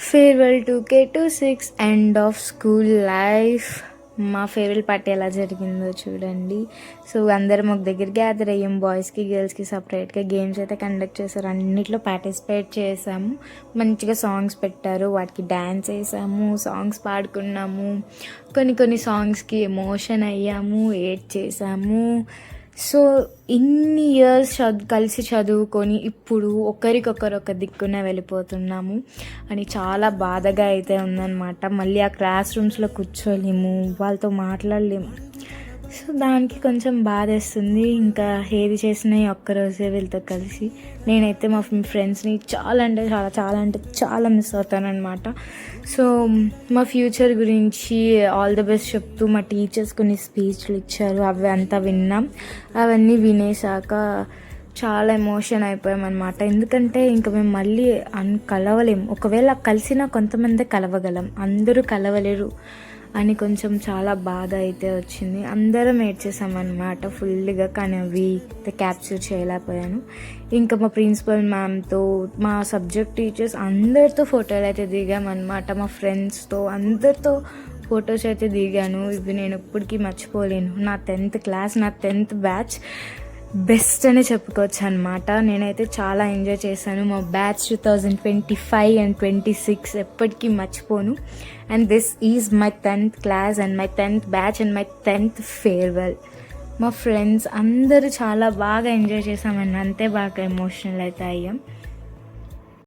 Farewell 2K26 end of school life. మా farewell party ఎలా జరిగిందో చూడండి. సో అందరం ఒక దగ్గర గ్యాదర్ అయ్యాం. బాయ్స్కి గర్ల్స్కి సపరేట్గా గేమ్స్ అయితే కండక్ట్ చేశారు. అన్నిట్లో పార్టిసిపేట్ చేసాము. మంచిగా సాంగ్స్ పెట్టారు, వాటికి డ్యాన్స్ వేసాము, సాంగ్స్ పాడుకున్నాము. కొన్ని సాంగ్స్కి ఎమోషన్ అయ్యాము, ఏడ్ చేసాము. సో ఇన్ని ఇయర్స్ కలిసి చదువుకొని ఇప్పుడు ఒకరికొకరు ఒక దిక్కున వెళ్ళిపోతున్నాము అని చాలా బాధగా అయితే ఉందన్నమాట. మళ్ళీ ఆ క్లాస్ రూమ్స్లో కూర్చోలేము, వాళ్ళతో మాట్లాడలేము. సో దానికి కొంచెం బాధేస్తుంది. ఇంకా ఏది చేసినా ఒక్కరోజే వీళ్ళతో కలిసి. నేనైతే మా ఫ్రెండ్స్ని చాలా మిస్ అవుతానన్నమాట. సో మా ఫ్యూచర్ గురించి ఆల్ ది బెస్ట్ చెప్తూ మా టీచర్స్ కొన్ని స్పీచ్లు ఇచ్చారు, అవి అంతా విన్నాం. అవన్నీ వినేశాక చాలా ఎమోషన్ అయిపోయామన్నమాట. ఎందుకంటే ఇంకా మేము మళ్ళీ కలవలేము. ఒకవేళ కలిసినా కొంతమంది కలవగలం, అందరూ కలవలేరు అని కొంచెం చాలా బాధ అయితే వచ్చింది. అందరం ఏడ్చేసామన్నమాట ఫుల్గా. కానీ అవి క్యాప్చర్ చేయలేకపోయాను. ఇంకా మా ప్రిన్సిపల్ మ్యామ్తో, మా సబ్జెక్ట్ టీచర్స్ అందరితో ఫోటోలు అయితే దిగామన్నమాట. మా ఫ్రెండ్స్తో అందరితో ఫొటోస్ అయితే దిగాను. ఇవి నేను ఎప్పటికీ మర్చిపోలేను. నా 10th క్లాస్, నా 10th బ్యాచ్ బెస్ట్ అని చెప్పుకోవచ్చు అనమాట. నేనైతే చాలా ఎంజాయ్ చేశాను. మా బ్యాచ్ 2025 and 26 ఎప్పటికీ మర్చిపోను. And this is my 10th class and my 10th batch and my 10th farewell. మా ఫ్రెండ్స్ అందరూ చాలా బాగా ఎంజాయ్ చేసామని, అంతే బాగా ఎమోషనల్ అయితే అయ్యాం.